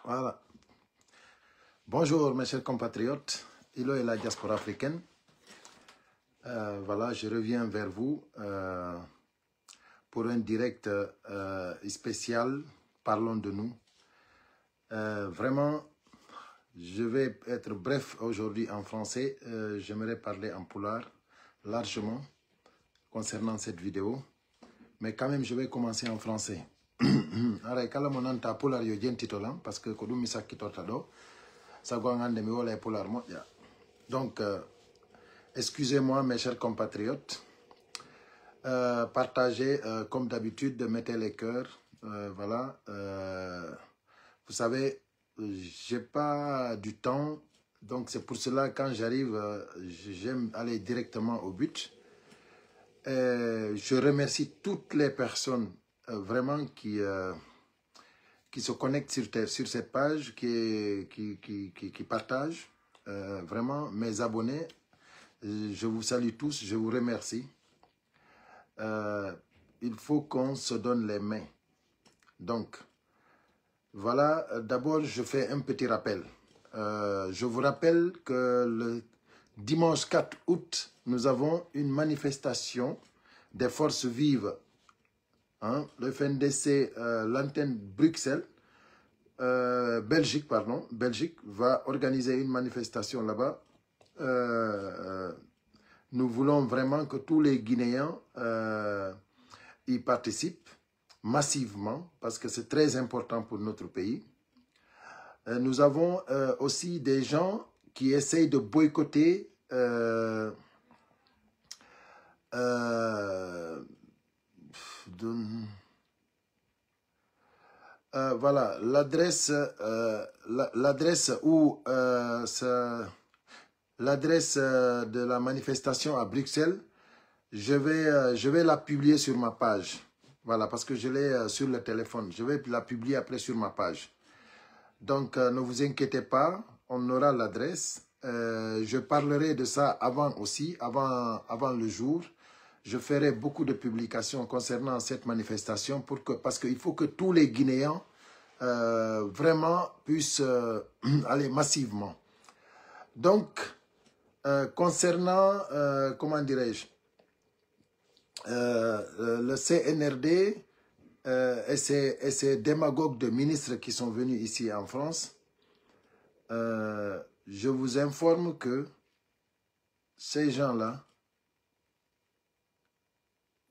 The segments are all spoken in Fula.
Voilà. Bonjour mes chers compatriotes, Ilo et la diaspora africaine. Voilà, je reviens vers vous pour un direct spécial. Parlons de nous. Vraiment, je vais être bref aujourd'hui en français. J'aimerais parler en pulaar largement concernant cette vidéo. Mais quand même, je vais commencer en français. Parce que donc, excusez-moi mes chers compatriotes. Partagez comme d'habitude, mettez les cœurs. Voilà. Vous savez, j'ai pas du temps. Donc c'est pour cela quand j'arrive, j'aime aller directement au but. Je remercie toutes les personnes vraiment qui se connectent sur cette page, qui partagent. Vraiment, mes abonnés, je vous salue tous, je vous remercie. Il faut qu'on se donne les mains. Donc, voilà, d'abord, je fais un petit rappel. Je vous rappelle que le dimanche 4 août, nous avons une manifestation des forces vives. Hein, le FNDC, l'antenne Bruxelles, Belgique va organiser une manifestation là-bas. Nous voulons vraiment que tous les Guinéens y participent massivement parce que c'est très important pour notre pays. Nous avons aussi des gens qui essayent de boycotter voilà, l'adresse de la manifestation à Bruxelles. Je vais la publier sur ma page. Voilà, parce que je l'ai sur le téléphone. Je vais la publier après sur ma page. Donc, ne vous inquiétez pas, on aura l'adresse. Je parlerai de ça avant aussi, avant le jour. Je ferai beaucoup de publications concernant cette manifestation parce qu'il faut que tous les Guinéens vraiment puissent aller massivement. Donc, concernant, comment dirais-je, le CNRD et ces démagogues de ministres qui sont venus ici en France, je vous informe que ces gens-là,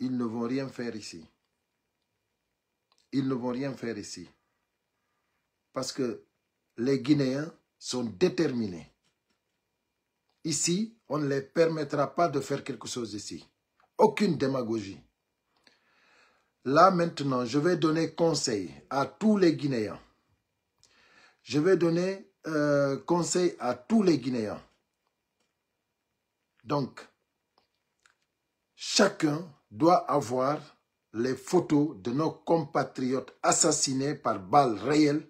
ils ne vont rien faire ici. Ils ne vont rien faire ici. Parce que les Guinéens sont déterminés. Ici, on ne les permettra pas de faire quelque chose ici. Aucune démagogie. Là, maintenant, je vais donner conseil à tous les Guinéens. Je vais donner conseil à tous les Guinéens. Donc, chacun doit avoir les photos de nos compatriotes assassinés par balles réelles.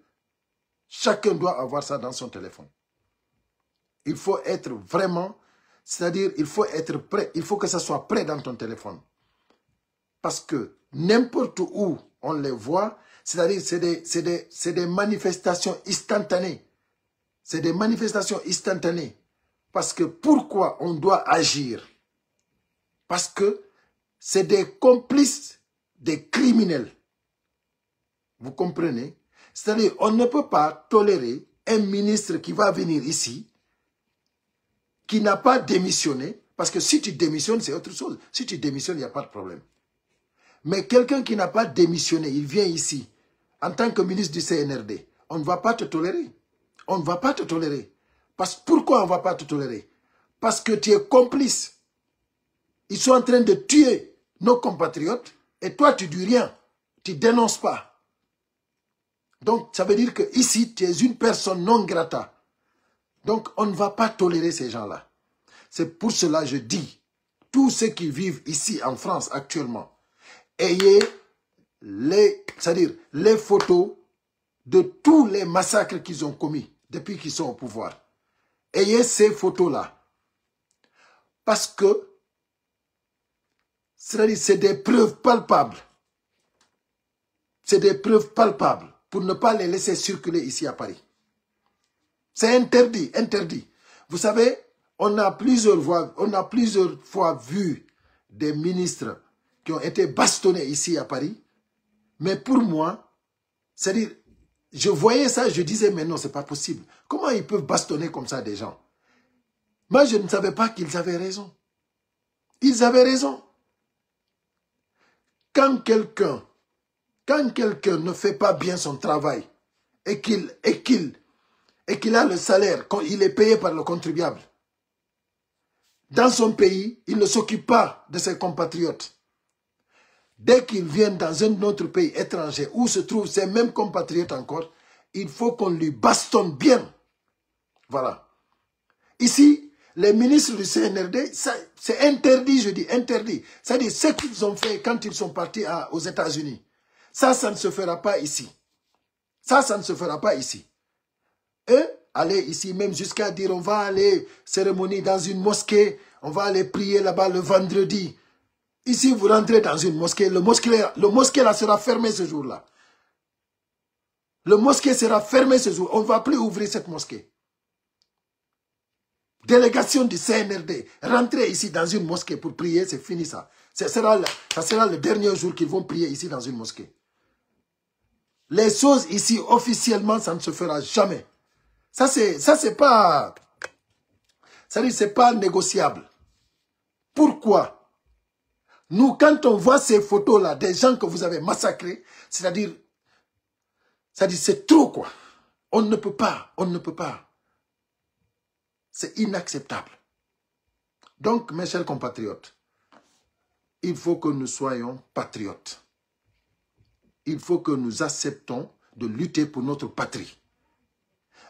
Chacun doit avoir ça dans son téléphone. Il faut être vraiment, c'est-à-dire il faut être prêt, il faut que ça soit prêt dans ton téléphone. Parce que n'importe où on les voit, c'est-à-dire c'est des manifestations instantanées. C'est des manifestations instantanées. Parce que pourquoi on doit agir? Parce que c'est des complices des criminels. Vous comprenez? C'est-à-dire on ne peut pas tolérer un ministre qui va venir ici, qui n'a pas démissionné, parce que si tu démissionnes, c'est autre chose. Si tu démissionnes, il n'y a pas de problème. Mais quelqu'un qui n'a pas démissionné, il vient ici, en tant que ministre du CNRD, on ne va pas te tolérer. On ne va pas te tolérer. Pourquoi on ne va pas te tolérer? Parce que tu es complice. Ils sont en train de tuer nos compatriotes, et toi, tu ne dis rien. Tu ne dénonces pas. Donc, ça veut dire que ici, tu es une personne non grata. Donc, on ne va pas tolérer ces gens-là. C'est pour cela que je dis, tous ceux qui vivent ici en France actuellement, ayez c'est-à-dire les photos de tous les massacres qu'ils ont commis depuis qu'ils sont au pouvoir. Ayez ces photos-là. Parce que, c'est-à-dire, c'est des preuves palpables. C'est des preuves palpables pour ne pas les laisser circuler ici à Paris. C'est interdit, interdit. Vous savez, on a plusieurs fois vu des ministres qui ont été bastonnés ici à Paris. Mais pour moi, c'est-à-dire, je voyais ça, je disais, mais non, c'est pas possible. Comment ils peuvent bastonner comme ça des gens? Moi, je ne savais pas qu'ils avaient raison. Ils avaient raison. Quand quelqu'un ne fait pas bien son travail et qu'il a le salaire, il est payé par le contribuable, dans son pays, il ne s'occupe pas de ses compatriotes. Dès qu'ils viennent dans un autre pays étranger où se trouvent ces mêmes compatriotes encore, il faut qu'on lui bastonne bien. Voilà. Ici, les ministres du CNRD, c'est interdit, je dis interdit. C'est-à-dire ce qu'ils ont fait quand ils sont partis aux États-Unis. Ça ne se fera pas ici. Ça ne se fera pas ici. Eux, aller ici même jusqu'à dire on va aller cérémonie dans une mosquée, on va aller prier là-bas le vendredi. Ici, vous rentrez dans une mosquée, le mosquée là sera fermé ce jour-là. Le mosquée sera fermé ce jour. On ne va plus ouvrir cette mosquée. Délégation du CNRD, rentrer ici dans une mosquée pour prier, c'est fini ça. Ça sera le dernier jour qu'ils vont prier ici dans une mosquée. Les choses ici, officiellement, ça ne se fera jamais. Ça, c'est pas... C'est-à-dire, c'est pas négociable. Pourquoi? Nous, quand on voit ces photos-là, des gens que vous avez massacrés, c'est-à-dire, c'est trop, quoi. On ne peut pas, on ne peut pas. C'est inacceptable. Donc, mes chers compatriotes, il faut que nous soyons patriotes. Il faut que nous acceptons de lutter pour notre patrie.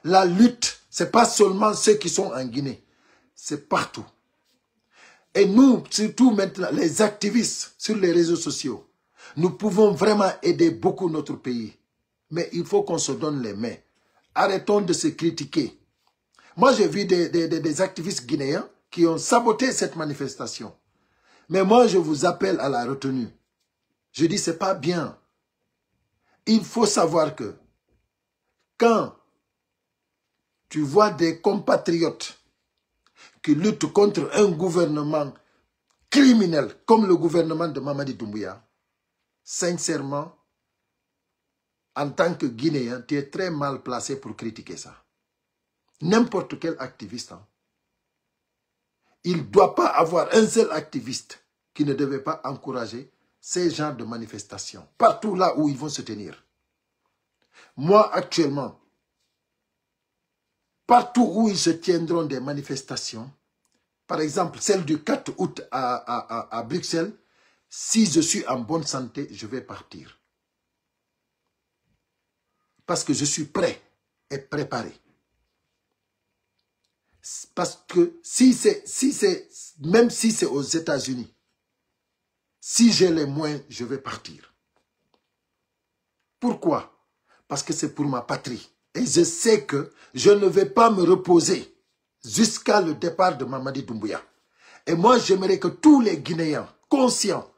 La lutte, ce n'est pas seulement ceux qui sont en Guinée, c'est partout. Et nous, surtout maintenant, les activistes sur les réseaux sociaux, nous pouvons vraiment aider beaucoup notre pays. Mais il faut qu'on se donne les mains. Arrêtons de se critiquer. Moi, j'ai vu des activistes guinéens qui ont saboté cette manifestation. Mais moi, je vous appelle à la retenue. Je dis, c'est pas bien. Il faut savoir que quand tu vois des compatriotes qui luttent contre un gouvernement criminel comme le gouvernement de Mamadi Doumbouya, sincèrement, en tant que Guinéen, tu es très mal placé pour critiquer ça. N'importe quel activiste. Hein. Il ne doit pas avoir un seul activiste qui ne devait pas encourager ces genres de manifestations, partout là où ils vont se tenir. Moi, actuellement, partout où ils se tiendront des manifestations, par exemple, celle du 4 août à Bruxelles, si je suis en bonne santé, je vais partir. Parce que je suis prêt et préparé. Parce que même si c'est aux États-Unis, si j'ai les moyens, je vais partir. Pourquoi? Parce que c'est pour ma patrie. Et je sais que je ne vais pas me reposer jusqu'à le départ de Mamadi Doumbouya. Et moi, j'aimerais que tous les Guinéens conscients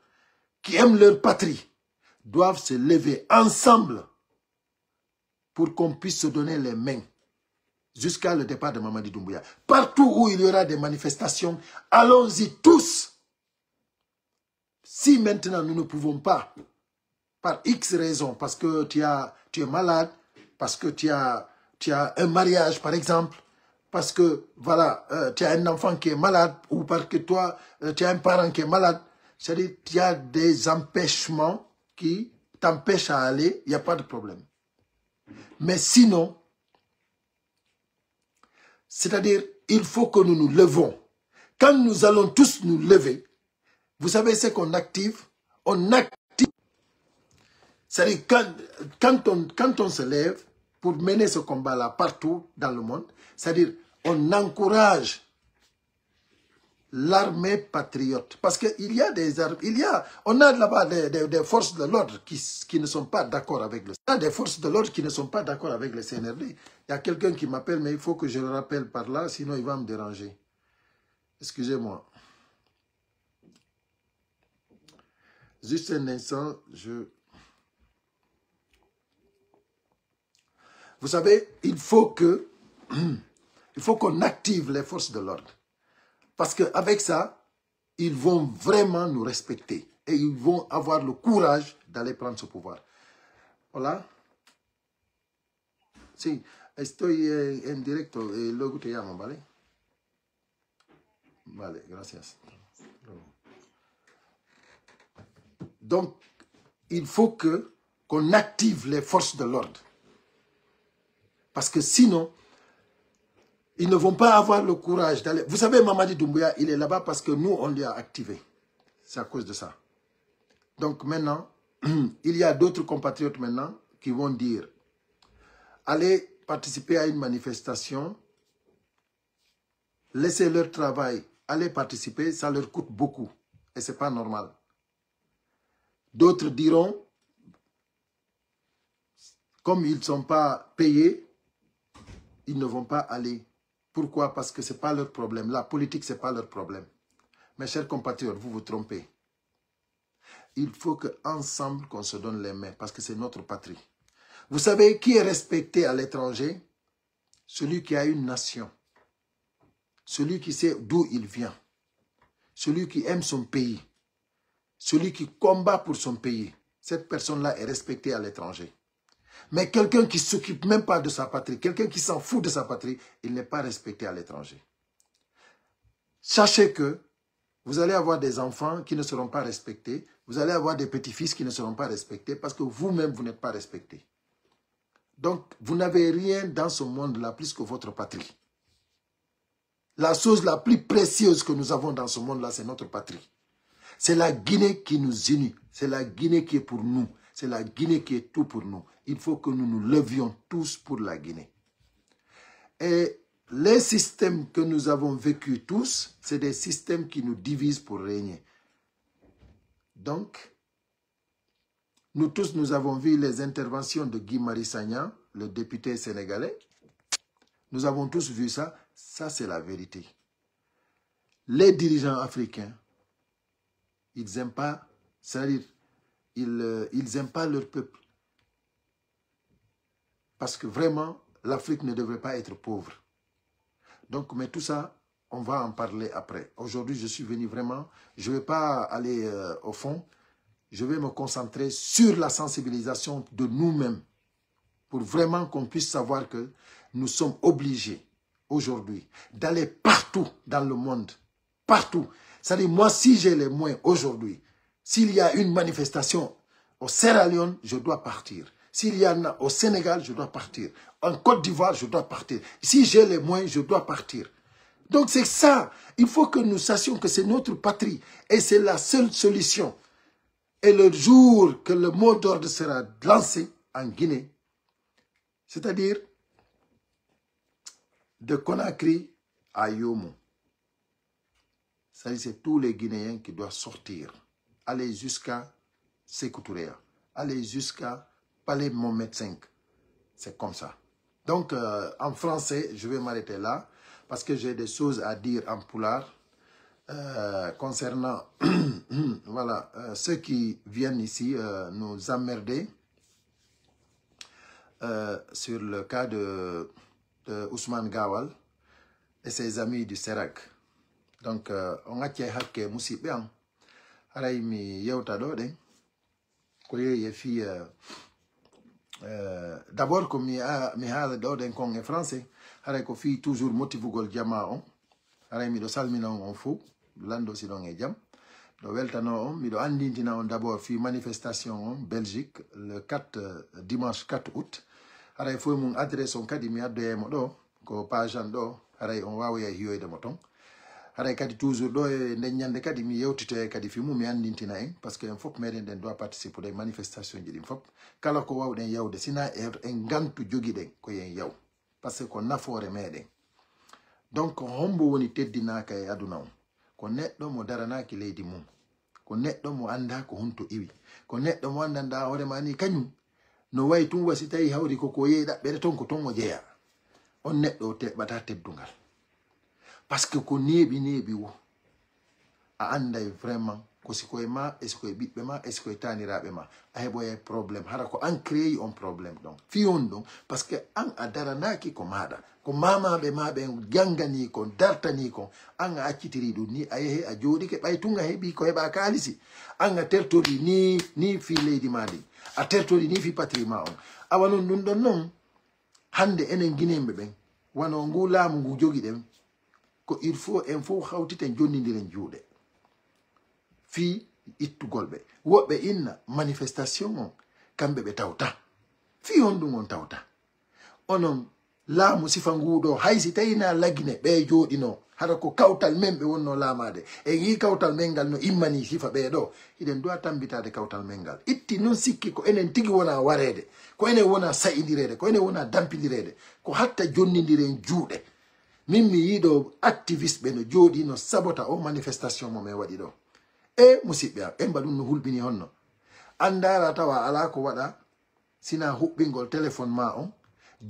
qui aiment leur patrie doivent se lever ensemble pour qu'on puisse se donner les mains jusqu'à le départ de Mamadi Doumbouya. Partout où il y aura des manifestations, allons-y tous. Si maintenant nous ne pouvons pas, par X raisons, parce que tu es malade, parce que tu as un mariage par exemple, parce que voilà, tu as un enfant qui est malade, ou parce que toi, tu as un parent qui est malade, c'est-à-dire qu'il y a des empêchements qui t'empêchent à aller, il n'y a pas de problème. Mais sinon, c'est-à-dire, il faut que nous nous levons. Quand nous allons tous nous lever, vous savez ce qu'on active? On active. C'est-à-dire, quand on se lève pour mener ce combat-là partout dans le monde, c'est-à-dire, on encourage l'armée patriote. Parce qu'il y a des armes, on a là-bas des forces de l'ordre qui ne sont pas d'accord avec le... Il y a des forces de l'ordre qui ne sont pas d'accord avec le CNRD. Il y a quelqu'un qui m'appelle, mais il faut que je le rappelle par là, sinon il va me déranger. Excusez-moi. Juste un instant, Vous savez, il faut qu'on active les forces de l'ordre. Parce qu'avec ça, ils vont vraiment nous respecter. Et ils vont avoir le courage d'aller prendre ce pouvoir. Hola. Sí, estoy en directo. Luego te llamo, ¿vale? Vale, gracias. Donc, il faut qu'on active les forces de l'ordre. Parce que sinon, ils ne vont pas avoir le courage d'aller... Vous savez, Mamadi Doumbouya, il est là-bas parce que nous, on l'a activé. C'est à cause de ça. Donc maintenant, il y a d'autres compatriotes maintenant qui vont dire, allez participer à une manifestation, laissez leur travail, allez participer, ça leur coûte beaucoup. Et ce n'est pas normal. D'autres diront, comme ils ne sont pas payés, ils ne vont pas aller. Pourquoi? Parce que ce n'est pas leur problème. La politique, ce n'est pas leur problème. Mes chers compatriotes, vous vous trompez. Il faut qu'ensemble, qu'on se donne les mains, parce que c'est notre patrie. Vous savez qui est respecté à l'étranger? Celui qui a une nation. Celui qui sait d'où il vient. Celui qui aime son pays. Celui qui combat pour son pays. Cette personne-là est respectée à l'étranger. Mais quelqu'un qui ne s'occupe même pas de sa patrie, quelqu'un qui s'en fout de sa patrie, il n'est pas respecté à l'étranger. Sachez que vous allez avoir des enfants qui ne seront pas respectés. Vous allez avoir des petits-fils qui ne seront pas respectés parce que vous-même, vous n'êtes pas respectés. Donc, vous n'avez rien dans ce monde-là plus que votre patrie. La chose la plus précieuse que nous avons dans ce monde-là, c'est notre patrie. C'est la Guinée qui nous unit. C'est la Guinée qui est pour nous. C'est la Guinée qui est tout pour nous. Il faut que nous nous levions tous pour la Guinée. Et les systèmes que nous avons vécus tous, c'est des systèmes qui nous divisent pour régner. Donc, nous tous, nous avons vu les interventions de Guy Marius Sagna, le député sénégalais. Nous avons tous vu ça. Ça, c'est la vérité. Les dirigeants africains, ils n'aiment pas, c'est-à-dire, ils n'aiment pas leur peuple. Parce que vraiment, l'Afrique ne devrait pas être pauvre. Donc, mais tout ça, on va en parler après. Aujourd'hui, je suis venu vraiment, je ne vais pas aller au fond. Je vais me concentrer sur la sensibilisation de nous-mêmes. Pour vraiment qu'on puisse savoir que nous sommes obligés, aujourd'hui, d'aller partout dans le monde. Partout. C'est-à-dire, moi, si j'ai les moyens aujourd'hui, s'il y a une manifestation au Sierra Leone, je dois partir. S'il y en a au Sénégal, je dois partir. En Côte d'Ivoire, je dois partir. Si j'ai les moyens, je dois partir. Donc c'est ça. Il faut que nous sachions que c'est notre patrie. Et c'est la seule solution. Et le jour que le mot d'ordre sera lancé en Guinée, c'est-à-dire de Conakry à Yomo, c'est tous les Guinéens qui doivent sortir. Aller jusqu'à Sékou Touréa. Aller jusqu'à Palais Mohamed V. C'est comme ça. Donc, en français, je vais m'arrêter là parce que j'ai des choses à dire en poulard concernant voilà, ceux qui viennent ici nous emmerder sur le cas de Ousmane Gawal et ses amis du Sérac. Donc, on a qui a musibian. Aray mi yewta do den ko ye fi d'abord comme mi haala do den kon e français aray ko fi toujours motivugol jama on aray mi do salmina on fo lando si don e jam do weltano on mi do andintina on d'abord fi manifestation on Belgique le 4 dimanche 4 août aray fo mun adresse on kadi mi addo mo do ko page an do aray on wawa hiyoyde mo ton aray kadi toujours do e nden nyande kadi mi yewtito kadi fi mum mi andintina en parce que en fop meden den doit participer des manifestations ji din fop kala ko wawden yawde sina en gantu jogi den ko yen yaw parce que ko nafoore meden donc hombo woni teddinaka e aduna on ko neddo mo daranaki leydi mum ko neddo mo anda ko hunto iwi ko neddo mo andanda hore mani kanyum no way tum wasi tawi hawri ko yeeda bere ton ko ton mo jeya on neddo tebata teddungal. Parce que ko nebi wo a anday vraiment ko siko e ma e siko e ɓiɓɓe ma e siko e taniraɓe ma a heɓoye probléme hara ko an créé on probléme ɗon fi on ɗum par ce que an a daranaki ko maɗa ko mamaɓe maɓe jangani kon dartani kon an a accitiri ɗum ni a yeehe a jooɗike ɓay tun a heeɓi ko heɓa kalisi an a tertori ni fi leydi ma ndi a tertori ni fi patrie ma on awa noon ɗum ɗon noon hande enen guinemɓe ɓen wano ngu laamu ngu jogi ɗen ko il faut en fof hawtiten jonnidiren juuɗe fi ittugol ɓe woɓɓe inna manifestation on kamɓe ɓe tawta fi on ɗum on tawta onon laamu sifa nguɗo haysi tawina lagine ɓe jooɗino hara ko kawtal men ɓe wonno laamade e yi kawtal men ngal no immani sifa ɓeɗo hiɗen dowa tambitade kawtal men ngal itti noon sikki ko enen tigi wona warede ko enen wona sa'idirede ko enen wona dampidirede ko hatta jonnidiren juuɗe min mi yiiɗo activiste ɓe no jooɗi no sabota o manifestation mo min waɗi ɗo e musidɓe am en mbaɗum no hulɓini honno andara tawa ala ko waɗa sina huɓɓingol téléphone ma on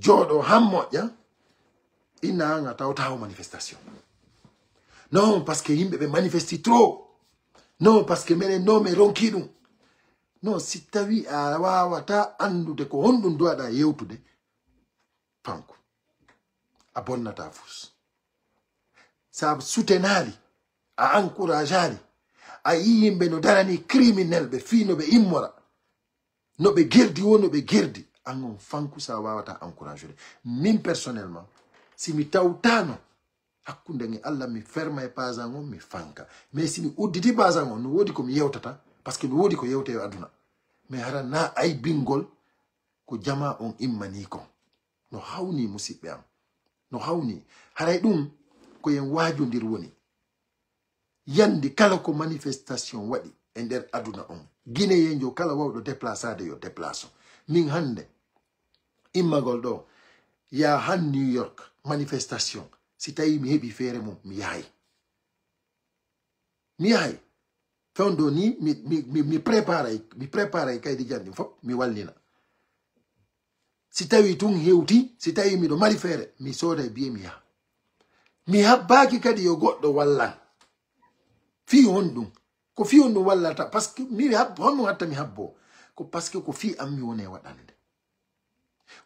jooɗo han moƴƴa inna an a tawtawo manifestation non parce que yimɓe ɓe manifesti trop non parce que minen no mi ronki ɗum non si tawi a wawata andude ko honɗum duwaɗa yewtude fanko a bonnata fus sa soutenali a encourage ali a yi yimɓe no darani criminel ɓe fi no ɓe immora no ɓe gerdi wo no ɓe gerdi an on fanku sa wawata encourageude min personnellement si mi tawtano hakkunde nge Allah mi ferma e pasan on mi fanka mais si mi udditi pasan on no wodi ko mi yewtata par ce que no wodi ko yewte aduna mais hara na ay bingol ko jama on immani kon no hawni musidɓe am no hawni haray ɗum ko yen wajodir woni yandi kala ko manifestation waɗi e nder aduna on guinéyenjo kala wawɗo déplaçade yo déplace min hande immagol ɗo ya han New York manifestation si tawi mi heɓi feere mum mi yahay fewndo ni mi préparay kaydi janɗi fof mi wallina si tawi tun hewti si tawi miɗo mari feere mi sooda biye mi yaha mi habbaki kadi yo goɗɗo wallan fi on ɗum ko fi on ɗum wallata par ce que mi honno hatta mi habbo ko par ce que ko fi am mi woni e waɗande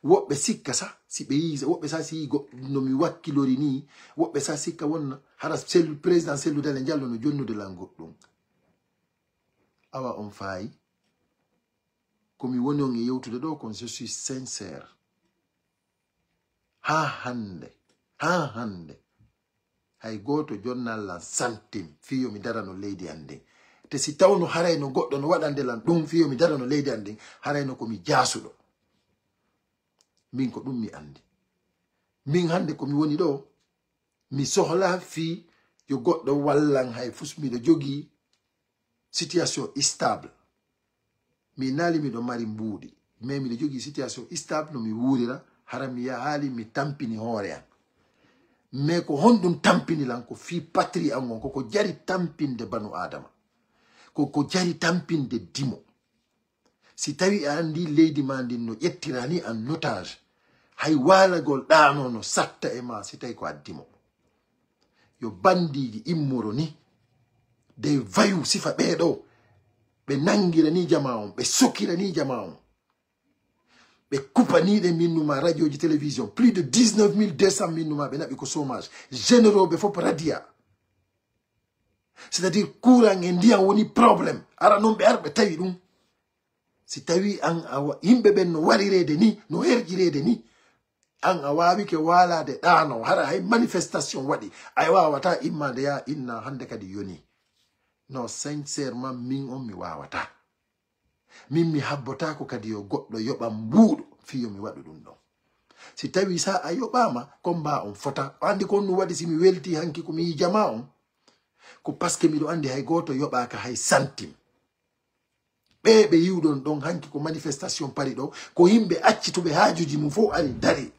woɓɓe sikka sa si ɓe yi woɓɓe sa si no mi wakkilori ni woɓɓe sa sikka wonna hara président selludale jallo no jonnude lan goɗɗum awa on faayi komi woni on e yewtude ɗo kon je suis sincère ha hande hay goto jonnallan santim fiyo mi dara no leydi ande te si tawno haray no goɗɗo no waɗande lan ɗum fiyo mi dara no leydi ande haray no komi jaasuɗo min ko ɗum mi andi min hande komi woni ɗo mi sohla fi yo goɗɗo wallan hay fus miɗo jogi situation stable mi naali miɗo mari mbuuɗi mais miɗo jogi situation stable no mi wuurira hara mi yahaali mi tampini hoore am mais ko honɗum tampini lan ko fi patrie am on koko jari tampinde banu adama koko jari tampinde dimo si tawi a andi leydi ma ndin no ƴettirani en otage hay walagol ɗano no satta e ma si tawi ko addimo yo bandiji immoro ni de vayu sifa ɓeɗo ɓe nangirani jama on ɓe sokkirani jama on ɓe kupaniɗe minnuma radio ji télévision plus de 19 200 minnuma ɓe naɓi ko chômage généraux ɓe fof radia c'est à dire courant e ndiyam woni probléme ara noon ɓe arɓe tawi ɗum si tawi an a yimɓe ɓen no warirede ni no herƴirede ni an a wawike walade ɗano hara hay manifestation waɗi a wawata immade ya inna hande kadi yoni non sincèrement min on mi wawata min mi habbotako kadi yo goɗɗo yoɓa mbuuɗo fiyo mi waɗu ɗum ɗon si tawi sa a yoɓama combat on fota andi ko on no waɗi simi welti hanki komi yi jama on ko par ce que miɗo andi hay goto yoɓaka hay centime ɓe yiwɗon ɗon hanki ko manifestation pari ɗo ko yimɓe accituɓe haajuji mum fof ari dari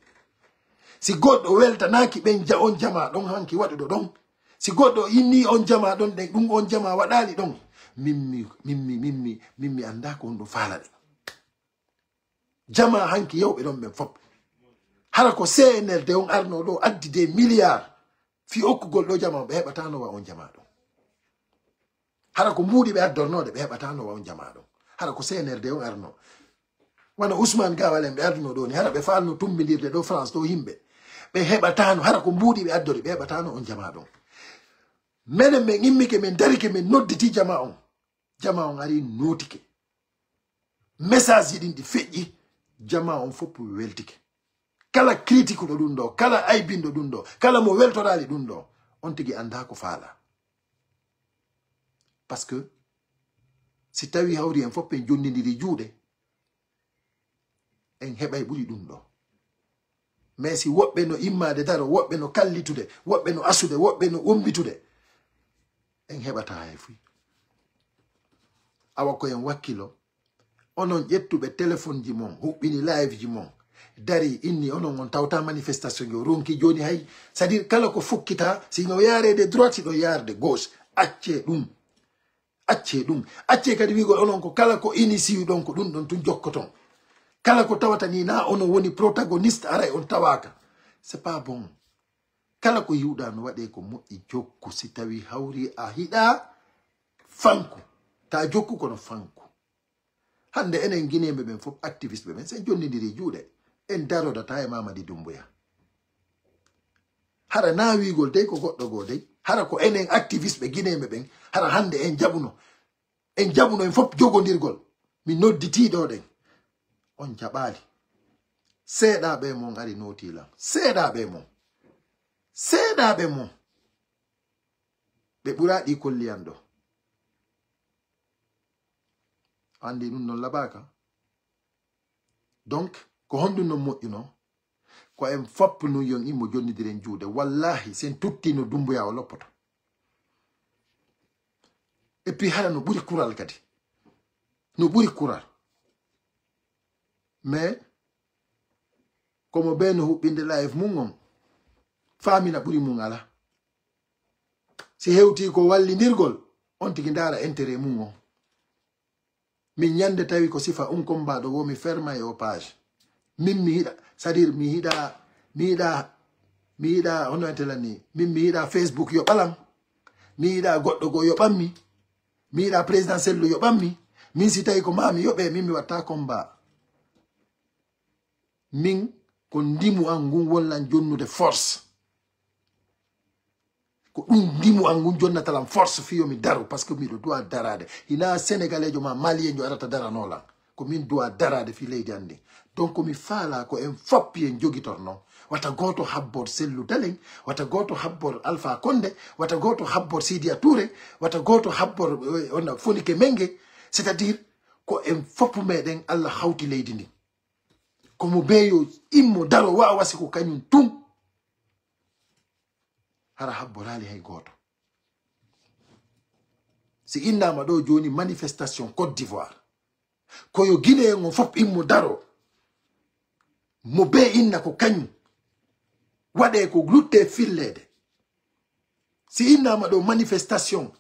si goɗɗo weltanaki ɓen on jama ɗon hanki waɗuɗo ɗon si goɗɗo inni on jama ɗon ɗen ɗum on jama waɗali ɗon min mi anda ko on ɗum faala ɗe jama hanki yewɓe ɗon ɓen fop hara ko CNLD on arno ɗo addi des milliards fi okkugol ɗo jama ɓe heɓatanowa on jama ɗon hara ko mbuudi ɓe addornode ɓe heɓatano waw jama ɗon hara ko CNRD on arno wana Ousmane Gawal en ɓe arduno ɗo ni hara ɓe falno tumbidirde ɗo France ɗo yimɓe ɓe heɓatano hara ko mbuudi ɓe addori ɓe heɓatano on jama ɗon menen min immike min darike min nodditi jama on ari notike message ji ɗin ɗi feƴƴi jama on fof weltike kala critique ɗo ɗum ɗo kala aybinɗo ɗum ɗo kala mo weltorali ɗum ɗo on tigi anda ko faala parce que si tawi hawri en fof en jonnidiri juuɗe en heɓay ɓuri ɗum ɗo mais si woɓɓe no immade daro woɓɓe no kallitude woɓɓe no asude woɓɓe no ombitude en heɓata hay fuy awa ko en wakkilo onon ƴettuɓe téléphone ji mon huɓɓini live ji mon dari inni onon on tawta manifestation jo ronki joni hay c'est à dire kala ko fukkita sino yarede droite siɗo yarde gauche acce ɗum acce kadi wigol onon ko kala ko initie ɗon ko ɗum ɗon tun jokkoton kala ko tawata ni na onon woni protagoniste aray on tawaka c'est pas bon kala ko yiwɗa no waɗe ko moƴƴi jokku si tawi hawri a hiɗa fanku ta jokku kono fanku hande enen guineɓe ɓen fof activiste ɓe ɓen sen jonnidiri juuɗe en darodata e Mamadi Doumbouya hara na wigol dey ko goɗɗo go dey hara ko enen activiste ɓe guineɓe ɓen hara hande en jaɓuno en fof jogodirgol mi nodditiɗo ɗen on jaɓali seeɗaɓe mon ari notilam seeɗaɓe mon ɓe ɓura ɗi kolliyan ɗo andi ɗum non labaka donc ko honɗum non moƴƴuno ko en foppu yon immo jonnidiren juuɗe wallahi sen tuttino Doumbouya o loppoto et puis hara no ɓuri kural kadi no ɓuri kural mais komo ɓe no huɓɓinde live mum on famina ɓuri mum ala si hewti ko wallidirgol on tigi ndara intérêt mum on min ñande tawi ko sifa kombaɗo wo mi ferma e o page min mi hiɗa c'est à dire mi hiɗa hono entelani min mi hiɗa Facebook yo ɓalam mi hiɗa goɗɗo go yo ɓammi mi hiɗa président sello yo ɓammi min si tawi ko mami yoɓe min mi watta combat min ko ndimu an ngun wollan jonnude force ko ɗum ndimu an ngun jonnatalam force fiyo mi daru parce que miɗo duwa darade hina sénégalais jo ma malien jo arata daranolan ko min duwa darade fi leydi andi donc mi faala ko en foppi en jogitorno wata goto habbor sellu dalen wata goto habbor Alpha Condé wata goto habbor Sidia Touré wata goto habbor on Fonike Mengue c'est à dire ko en foppu meɗen Allah hawti leydi ndi komo beyo immo daro wawasi ko kañum tum hara habborali hay goto si innama ɗo joni manifestation Côte d'Ivoire koyo Guinée on fop immo daro mo be inna ko kañum waɗe ko glutte fillede si innama ɗo manifestation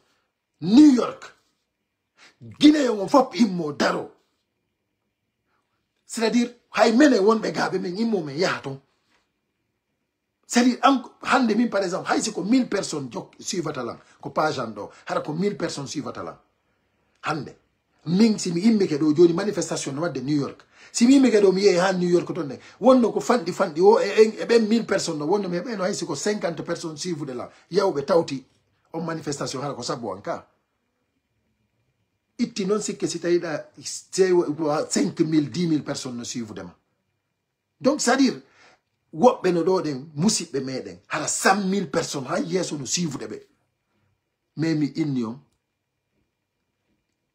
New York Guinée on fop immo daro c'est-à-dire hay mene wonɓe gaaɓe men immo men yaha ton c'est-à-dire hande min par exemple hay siko 1000 personnes suivata lan ko page an ɗo hara ko 1000 personnes suivata lan hande min simi immike ɗo joni manifestation no wadde New York simi immike ɗo mi yehi ha New York ton ne wonno ko fanɗi o e ɓen 1000 personnes no wonno mi heɓeno hay siko 50 personnes suivude lan yawɓe tawti on manifestation hara ko sabu an ka itti noon sikke si tawiɗa 5000 10 000 personnes no suivudema donc c'est à dire woɓɓe no ɗo ɗen musidɓe meɗen hara 100 000 personnes ha yeeso no suivude ɓe mais mi inni on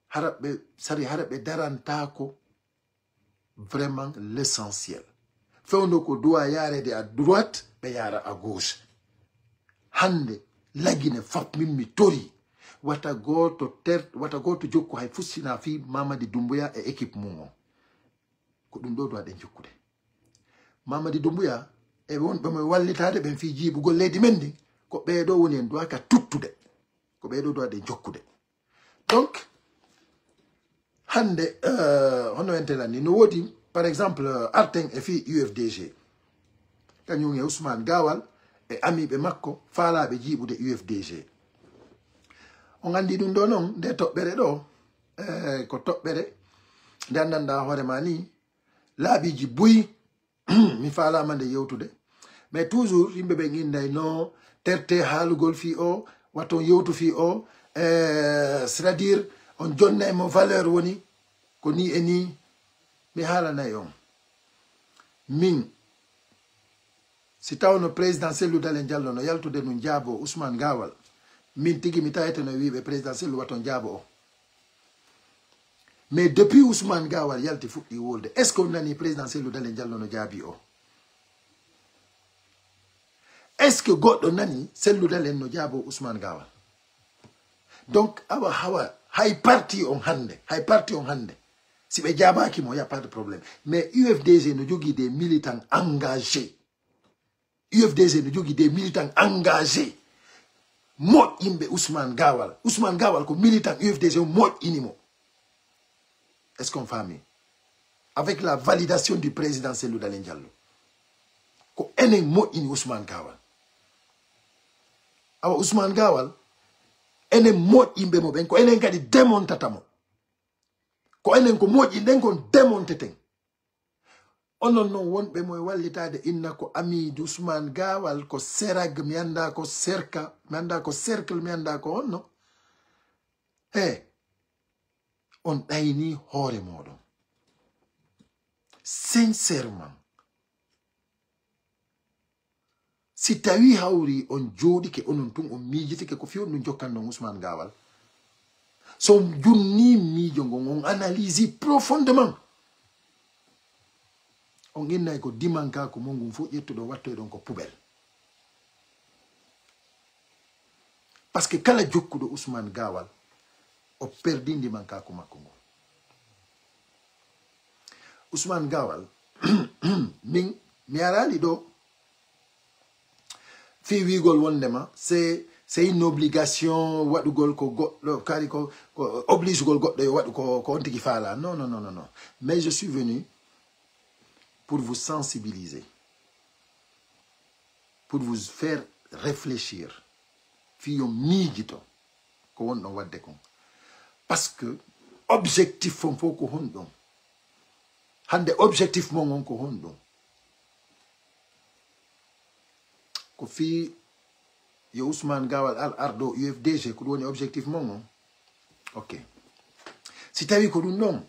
hara ɓe darantako vraiment l'essentiel fewno ko dowa yarede à droite ɓe yara à gauche hande lagine fop min mi tori wata goto jokku hay fussina fi Mamadi Doumbouya e équipe mum on ko ɗum ɗo dowa ɗen jokkude Mamadi Doumbouya e wonɓe mo wallitade ɓen fi jibugol leydi men ndi ko ɓeɗo woni en duwaka tuttude ko ɓeɗo duwa ɗen jokkude donc hande hono entelani no wodi par exemple Arteng e fi UFDG kañum e Ousmane Gawal e amiɓe makko faalaɓe jiiɓude UFDG on andi ɗum ɗo noon nde toɓɓere ɗo ko toɓɓere nde anndanɗa hoore ma ni laaɓiji buyi mi falama nde yewtude mais toujours yimɓe ɓe inday no terte haalugol fi o watton yewtu fi o c'est à dire on jonnay mo valeur woni ko ni e ni mi haalanayi on min si tawno président Cellou Dalein Diallo no yaltude no jaabo Ousmane Gawal min tigi mi tawete no wiɓe président Cellou waton jaabo o mais depuis Ousmane Gawal yalti fuɗɗi wolde est ce que on nani président Cellou Dalein Diallo no jaabi o est ce que goɗɗo nani Cellou Dalein no jaabo Ousmane Gawal donc awa hawa hay parti on hande si ɓe jaabaki mo y a pas de problème mais UFDG no jogui des militants engagés UFDG no jogui des militants engagés moƴƴinɓe Ousmane Gawal ko militant UFDG moƴƴinimo est ce qu'on famille avec la validation du président Cellou Dalein Diallo ko enen moƴƴini Ousmane Gawal awa Ousmane Gawal enen moƴƴinɓe mo ɓen ko enen kadi démontata mo ko enen ko moƴƴinɗen kon démonteten onon noon wonɓe mo wallitade inna ko Amidou Ousmane Gawal ko serag mi anda ko cercle mi anda ko honno on ɗayni hoore moɗon sincèrement si tawi hawri on jooɗike onon tun on miijitike ko fiyon ɗum jokkan non Ousmane Gawal so junni miijo ngon on analyse profondément on innay ko dimanka ko mongum fof ƴettuɗo wattoyɗon ko poubelle par ce que kala jokkuɗo Ousmane Gawal o perdi dimanka ko makko ngo Ousmane Gawal min mi arani ɗo fi wigol wondema c'est une obligation waɗugol ko goɗɗo kadi ko obligegol goɗɗo yo waɗu ko on tigi faala non mais je suis venu pour vous sensibiliser pour vous faire réfléchir fi yo miijito ko wonɗon wadde kon parce que objectif fon fof ko honɗon hande objectif mon on ko honɗon ko fi yo Ousmane Gawal ardo UFDG ko ɗum woni objectif mon on ok si tawi ko ɗum ɗon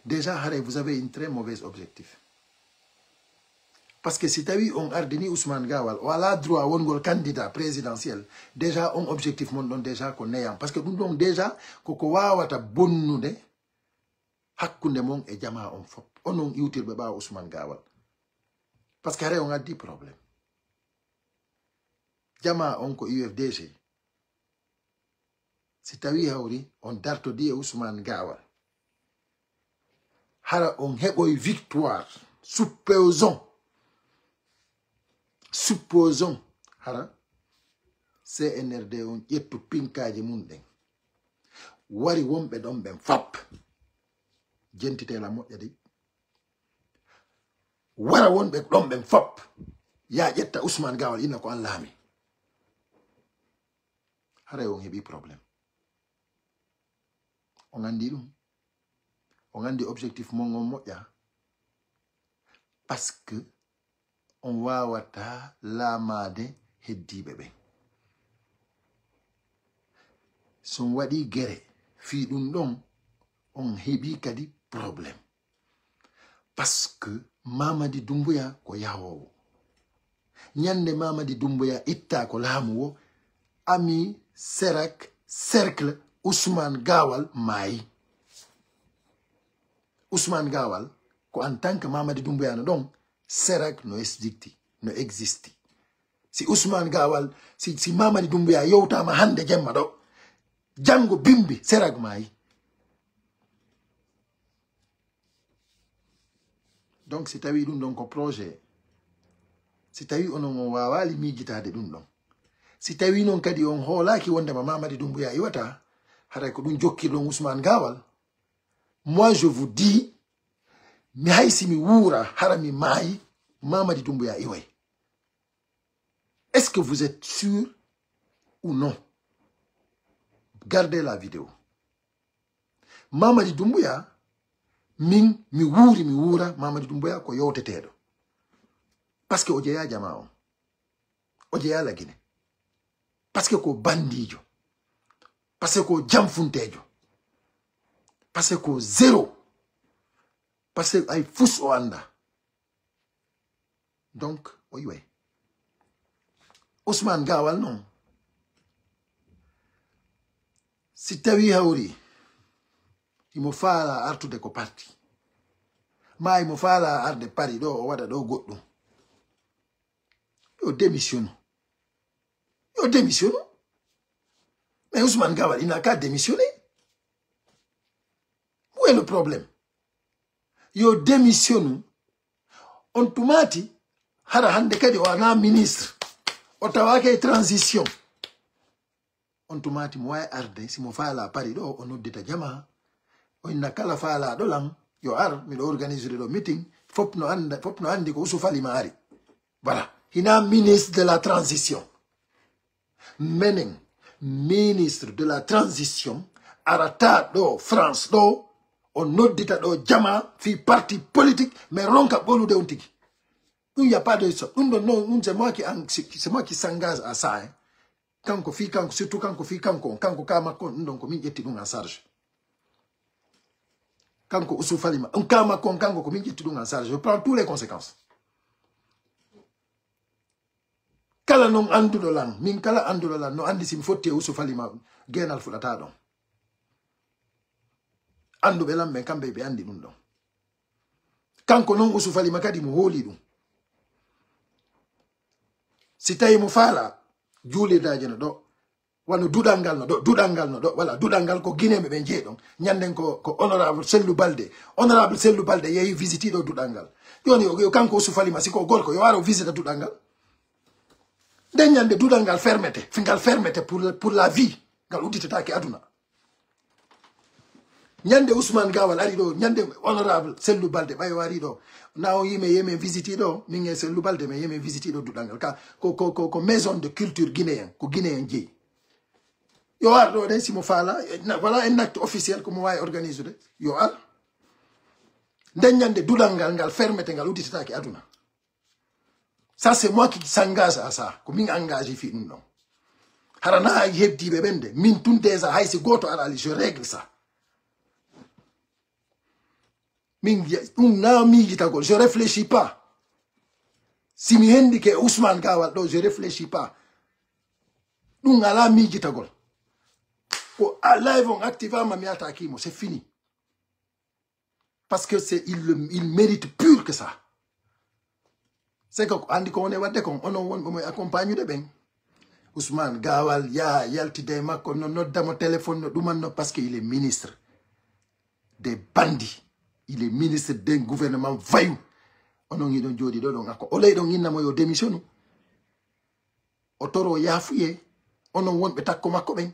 déjà haray vous avez une très mauvaise objectif parce que si tawi on ardini Ousmane Gawal o ala droit wongol candidat présidentiel déjà on objectif mon ɗon déjà ko neyam parce que ɗum ɗon déjà koko wawata bonnude hakkunde mon e jama on fop onon iwtirɓe ɓawa Ousmane Gawal parce que haray on addi probléme jama on ko UFDG si tawi hawri on dartodi e Ousmane Gawal hara on heɓoy victoire supposons hara CNRD on ƴettu pinkaji mum ɗen wari wonɓe ɗon ɓen fap jentitela moƴƴa de wara wonɓe ɗon ɓen fap ya ƴetta Ousmane Gawal inna ko an laami haray on heɓi probléme on andi ɗum on andi objectif mon on moƴƴa parce que on wawata laamade heddiɓe ɓen son waɗi guere fi ɗum ɗon on heɓi kadi probléme parce que Mamadi Doumbouya ko yahowo ñande Mamadi Doumbouya itta ko laamu wo ami serak cercle Ousmane Gawal maayi Ousmane Gawal ko en tant que Mamadi Doumbouya no ɗon serak no existi si Ousmane Gawal si Mamadi Doumbouya yewtama hande jemma ɗo jango bimbi serak maayi donc si tawi ɗum ɗon ko projet si tawi onon on wawali miijitade ɗum ɗon si tawi noon kadi on hoolaki wondema Mamadi Doumbouya iwata haray ko ɗum jokkirɗon Ousmane Gawal moi je vous dis mi haysi mi wuura hara mi maayi Mamadi Doumbouya iway est-ce que vous êtes sûr ou non Gardez la vidéo. Mamadi Doumbouya, mi wura, Mamadi Doumbouya ko yote tedo. Parce que ojeya jamao. Ojeya la Guinée. Parce que ko bandijo. Parce que ko jamfuntejo. Parce que ko zéro. Parce que ay fous o anda. Donc, oywe. Ousmane Gawal non. Si tawi hawri, imo faala artude ko parti. Ma imo faala arde pari do o wada do goddum. Yo démissionne. Yo démissionne. Mais Ousmane Gawal, il n'a qu'à démissionner. Où est le problème? Yo démissionne. On tomati, hara hande kadi o ana ministre. O tawake transition. On tomati moi arde, si mo faala pari do, on oddita jama. O inna kala faala do lang, yo ar, mi do organise do meeting, fop no andi ko usufali maari. Voilà. Hina ministre de la transition. Mening, ministre de la transition, arata do France do, on oddita do jama, fi parti politique, mais ronka bolu de untiki. Il n'y a pas de ça. C'est moi qui s'engage à ça. Hein. Kanko fi kanko, surtout kanko fi kanko kama kon, donc mi yeti dun en charge. Kanko usufalima, kama kon kanko komi yeti dun en charge. Je prends toutes les conséquences. Kala non andu do lang, min kala andu do lang, no andi sim fotte usufalima genal fulata don. Andu belam men kambe be andi dun don. Kanko non usufalima kadi mo holi dun. Si tawi mo faala juulidaje no do wano dudangal no do wala dudangal ko Guinée be jeedon nyanden ko honorable Sellou Balde yeyi visite do dudangal yoni yo kanko usufali masiko gorko yo waro visite dudangal den nyande dudangal fermete pour la vie gal uditata ke aduna nyande Ousmane Gawal ari do nyande honorable Sellou Balde bay wari do naw yeme visite do minge Sellou Balde me yeme visite do dudangal ka ko maison de culture guinéen ko guinéen dji yo ar do den simo fala voilà un acte officiel ko mo way organiser de yo ar den nyande dudangal ngal fermete ngal uditata ke aduna ça c'est moi qui s'engage à ça ko min engagé fi dum non harana hebdi be bende min tunteza haysi goto arali je règle ça. Je réfléchis pas. Si mi hendi ke Ousmane Gawal do, je réfléchis pas. Nous ala mi gitagol. Pour live on activer ma miata akimo, c'est fini. Parce que il mérite pur que ça. C'est que andi ko on wadde kon on accompagne de ben. Ousmane Gawal ya yalti de makko no damo téléphone no duman no parce qu'il est ministre des bandits. Il est ministre d'un gouvernement vaillou. On a dit jodi do donc ako olay do nginna mo yo démission. Otoro yafuye. On a won betak ko makko ben.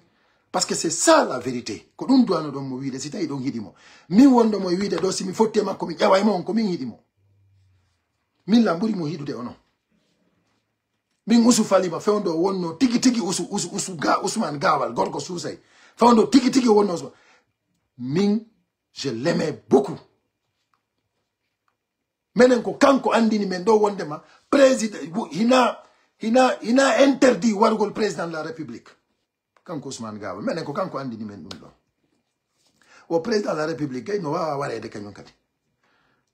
Parce que c'est ça la vérité. Ko dum douano do mo wiide si tay do hidimo. Mi wondo mo wiide do si mi fotte makko mi jaway mo ko mi hidimo. Min la mburi mo hidude ono. Min usu falima fewndo wonno tigi usu Ousmane Gawal gorko susay. Fewndo tigi wonno so. Min je l'aimais beaucoup. Menen ko kanko andini men do wondema président hina interdit wargol président de la république kanko Ousmane Gawal menen ko kanko andini men dum do o président de la république kay no wawa warede kanyum kadi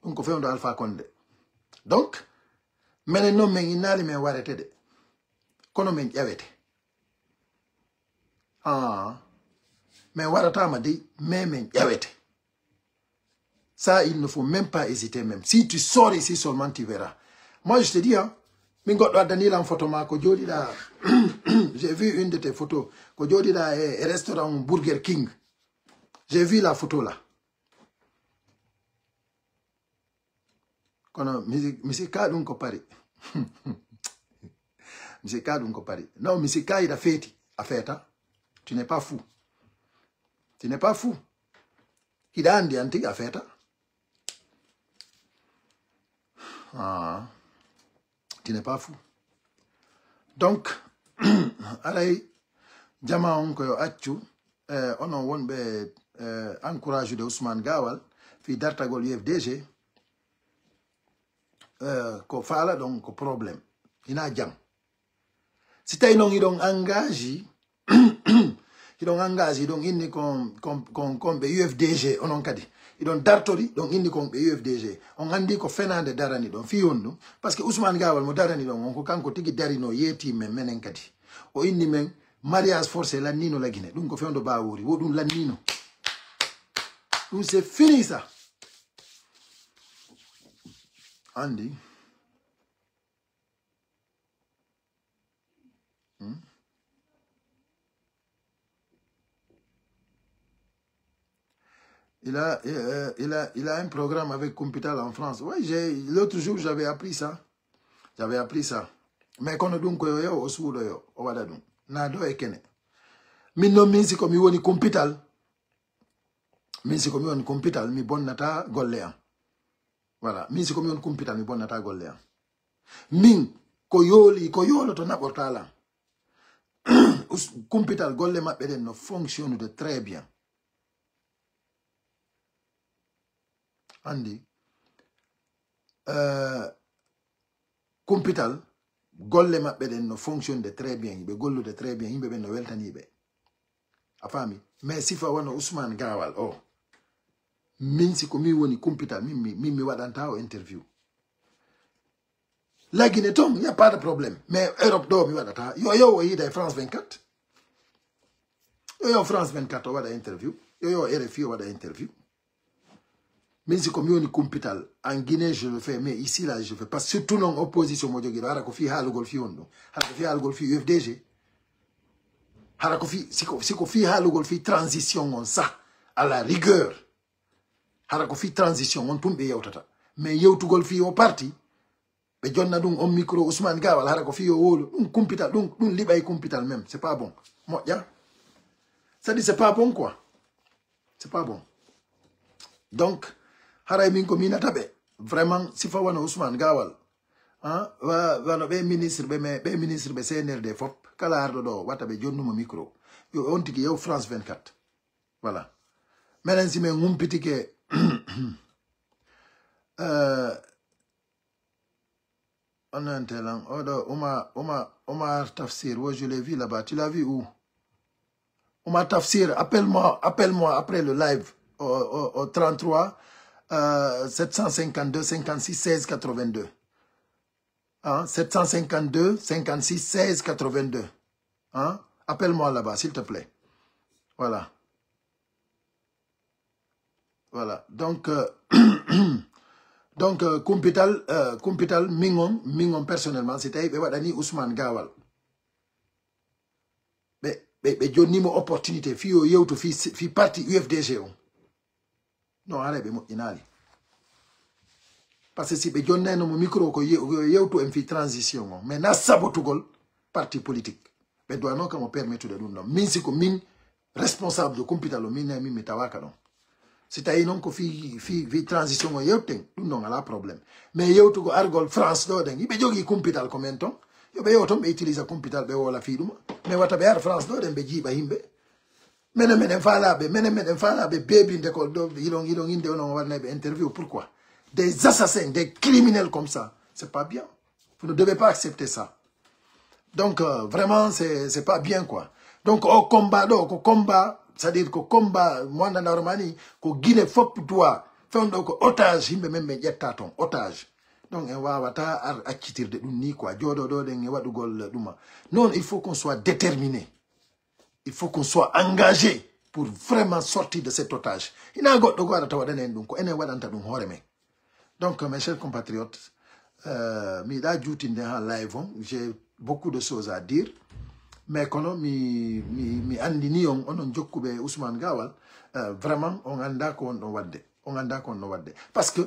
dum ko fewndo Alpha Condé donc menen non men inali men warete de kono men ƴewete men waratama de men ƴewete. Ça, il ne faut même pas hésiter même. Si tu sors ici seulement, tu verras. Moi, je te dis, hein, Daniel en photo, j'ai vu une de tes photos. Restaurant Burger King. J'ai vu la photo là. Monsieur Kadun Kopari. Monsieur Kadun Kopari. Non, Monsieur K, il a fait. Hein? Tu n'es pas fou. Tu n'es pas fou. Il a andi a fait. Hein? Tu n'es pas fou. Donc, allez, jama on ko accu on won be encourage de Ousmane Gawal fi dartagol UFDG ko fala donc ko problème ina jam si tay non idon engagé idon engagé donc inni kon be UFDG onon kadi idon dartori donc inni kon be UFDG on andi ko fenande darani don fi yondu parce que Ousmane Gawal mo darani don on ko kanko tigi darino yeti men menen kadi o inni men mariage forcé la nino la Guinée dum ko fendo bawuri wodum la nino dum c'est fini ça Andy il a un programme avec Compital en France. Oui, l'autre jour, j'avais appris ça. J'avais appris ça. Mais quand on dit yo osu yo, o wada dun. Na do ekene. Min no minsi komi woni Compital. Minsi komi woni Compital mi bon nata gollean. Voilà, minsi komi woni Compital mi bon nata gollean. Min ko yolo to nabortala. Compital golle mabbe den no fonctionne de très bien. Andy Compital golle mabbe den no fonctionne de très bien be gollu de très bien yimbe ben no weltani be a fami mais sifa wana Ousmane Gawal min si ko mi woni Compital mi wadanta o interview la Guinée ton y a pas de problème mais Europe do mi wadata yo yida France 24 yo France 24 o wada interview yo RFI o wada interview. Mais si comme on Compital en Guinée je le fais mais ici là je fais pas surtout non opposition mo jogi hara ko fi halu gol fi ondo hara ko fi halu gol fi UFDG hara ko fi siko fi halu gol fi transition on ça à la rigueur hara ko fi transition on tumbe yewtata mais yewtu gol fi o parti be jonna dum on micro Ousmane Gawal hara ko fi o wolo dum Compital dum libay Compital même c'est pas bon mo ya ça dit c'est pas bon quoi c'est pas bon donc haray min ko minata be vraiment sifa wana Ousmane Gawal wa no be ministre be CNRD fop kala ardo do wata be jonnuma micro yo on tigi yow France 24 voilà menen si men ngumpiti ke on a un talent Omar Tafsir je l'ai vu là-bas tu l'as vu où Omar Tafsir appelle-moi après le live au 33 752 56 16 82 752 56 16 82 appelle-moi là-bas s'il te plaît voilà donc Compital mingon personnellement c'était be wadani Ousmane Gawal be jonnimo opportunité fi yo yewto fi parti UFDG on non arebe mo inali parce que si be jonneno mo micro ko yewto en fi transition on mais na sabotugol parti politique be doit non comme permettre de dum min si ko min responsable de Compital min mi tawaka non c'est ay non ko fi transition on yewten dum non ala problème mais yewto ko argol France do den be jogi Compital comment on yo be yewto be utiliser Compital be wala fi dum mais wata be ar France do den be jiba himbe menen falabe baby de ko do ilong inde on wadna be interview pourquoi des assassins des criminels comme ça c'est pas bien vous ne devez pas accepter ça donc vraiment c'est pas bien quoi donc au combat c'est-à-dire que combat moi dans Normandie ko Guinée fop doit faire ko otage himbe membe jetta ton otage donc en wawata ar accitirde dum ni quoi jodo do den wadugol duma non il faut qu'on soit déterminé. Il faut qu'on soit engagé pour vraiment sortir de cet otage. Il y a donc, mes chers compatriotes, j'ai beaucoup de choses à dire. Mais quand mi andini on jokube Ousmane Gawal, vraiment on anda ko no wadde. Parce que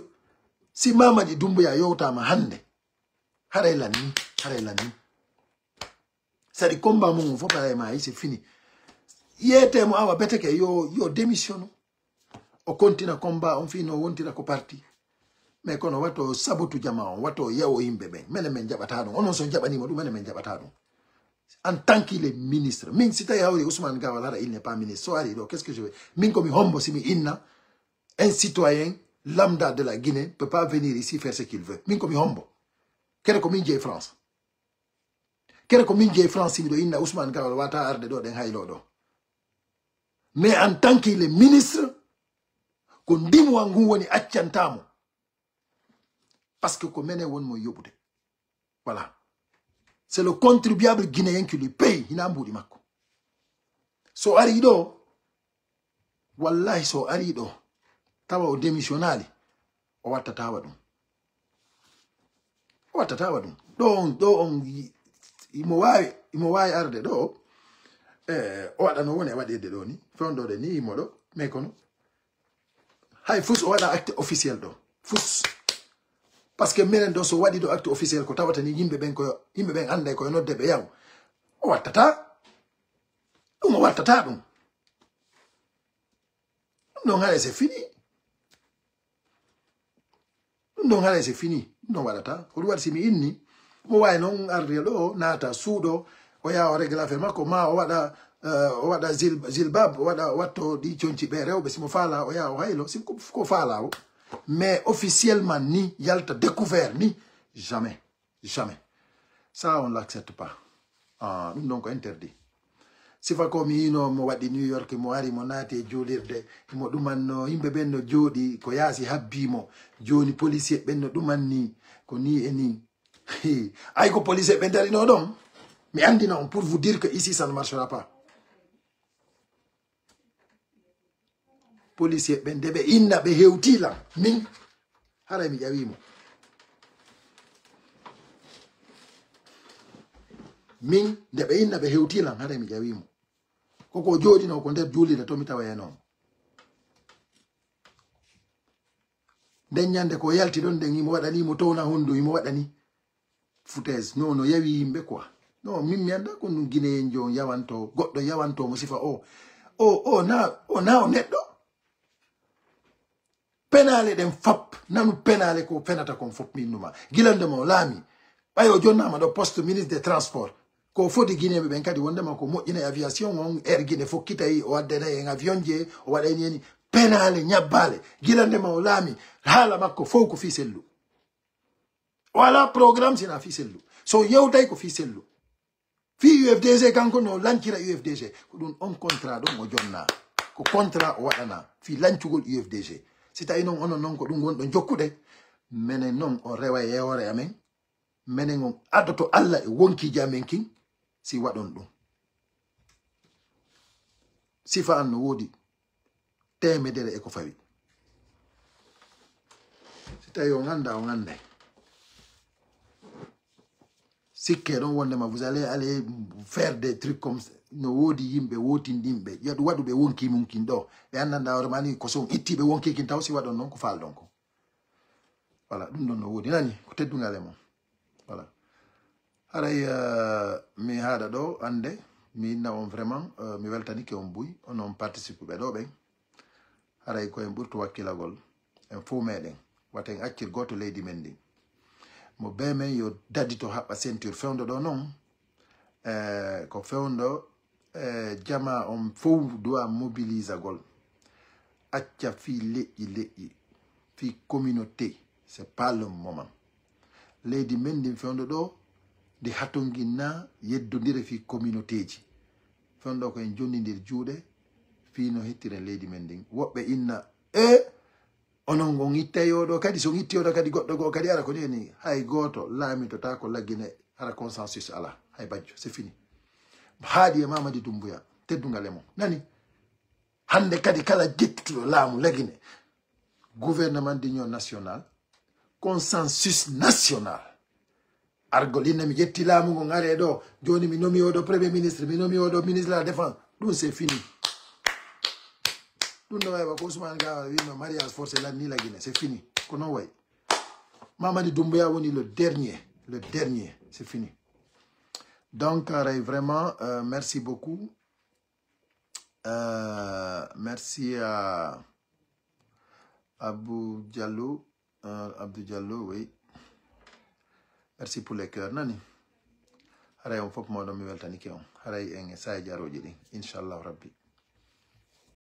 si Mamadi Doumbouya yota ma hande, hare lani. Ça dit combat mon faut pas c'est fini. Yete mo awa beteke yo démission o continue combat on fino wontira ko parti mais kono wato sabotu jama on wato yawo himbe ben mene men jabata don onon son jabani mo dum mene men jabata don En tant qu'il est ministre. Min si taille Ousmane Gawala, il n'est pas ministre. So arido, qu'est-ce que je veux? Min comme hombo si mi inna, un citoyen lambda de la Guinée peut pas venir ici faire ce qu'il veut. Min comme hombo. Quel comme Indie France. Quel comme Indie France si mi do inna Ousmane Gawala wata arde do den haylo do. Mais en tant qu'il est ministre, qu'on dimu wangu woni acciantamo. Parce que comme mene won mo yobude. Voilà. C'est le contribuable guinéen qui lui paye. Il n'a pas de so arido. Wallahi so arido. Tawa o démissionnali. O watatawa dum. O watatawa dum. Do on imo wawi arde do. O wadano woni wadede do ni. Fondo de ni imo do. Mekono. Hay fus o wada acte officiel do. Fus. Parce que menen do so wadi do acte officiel ko tawata ni yimbe ben ande ko no debe yaw. O watata. Dum o watata dum. Non, c'est fini. Non, c'est fini. Non, voilà. Aujourd'hui, si mi inni, mo way non arrielo nata sudo, oya o regla ferma ko ma o wada zilbab, wada watto di chonchi be rew be simo fala oya o haylo sim ko fala o. Mais officiellement ni yalta découvert ni jamais. Jamais. Ça on l'accepte pas. Ah, donc interdit. Si fa ko mi ino mo wadi New York mo ari mo nati jolirde mo dumanno yimbe benno jodi ko yaasi habbimo joni policier benno dumanni ko ni eni ay ko policier ben dari no don mi andi non pour vous dire que ici ça ne marchera pas. Policier ben debe inna be hewtila min hara mi jawimo min debe inna be hewtila hara mi jawimo koko jodi no ko der julide to mi tawaye non den nyande ko yalti don den imo wadani mo towna hondo imo wadani foutaise non no yawi yimbe quoi non min mi anda ko dum Guinée njo yawanto goddo yawanto mo sifa na neddo penale den fap nanu penale ko penata kon fop minuma gilande mo lami bayo jonnama do poste ministre des transports ko fodi Guinée be ben kadi wondema ko moƴƴina aviation on air Guinée fo kitay o waddana en avion je o waɗani ni penale nyabbale gilande ma o laami hala makko fo ko fi sellu wala programme sina fi sellu so yewtay ko fi sellu fi UFDG kanko no lancira UFDG ko dum on contrat do mo jonna ko contrat o waɗana fi lancugol UFDG si tawi non onon non ko dum won do jokkude menen non o rewa yewore amen menen on addoto Allah e wonki jamen kin si wadon dum sifa an no wodi temedere e ko fawi si tawi on anda on ande sikke don wondema vous allez aller faire des trucs comme no wodi yimbe wotindimbe yadu wadube wonki mumkin do be andanda ormani ko son ittibe wonki kin taw si wadon non ko fal donc voilà dum don no wodi nani ko teddungale mo voilà haray mi hada do ande mi na on vraiment mi weltani ke on buy on participe be do ben haray ko en burtu wakkilagol en fo meden waten accir goto leydi men ndi mo be men yo dadito habba ceinture fewndo do non ko fewndo jama on fo doit mobiliser gol acca fi leƴƴi fi communauté c'est pas le moment leydi men ndi fewndo do di hatongina yeddondire fi communauté ji fewndo ko en jonnidir juude fi no hettire leydi men ndin wobbe inna onon gon itteyodo kadi so itteyodo kadi goddo go kadi ara ko ni hay goto laami to ta ko laggine ara consensus ala hay bajjo c'est fini haadi e Mamadi Doumbouya teddungale mo nani hande kadi kala jettudo laamu laggine gouvernement d'union nationale consensus national argolina mi jetti laamu go ngare do joni mi nomi odo premier ministre mi nomi odo ministre de la défense dum c'est fini dum no wayba ko Ousmane Gawala wi no mariage forcé la ni la Guinée c'est fini ko non way Mamadi Doumbouya woni le dernier c'est fini donc vraiment merci beaucoup merci à Abdou Diallo oui. Merci pour les cœurs nani haray on fof mo ɗon mi weltanike on haray en e saye jaroji ɗin inchallahu rabbi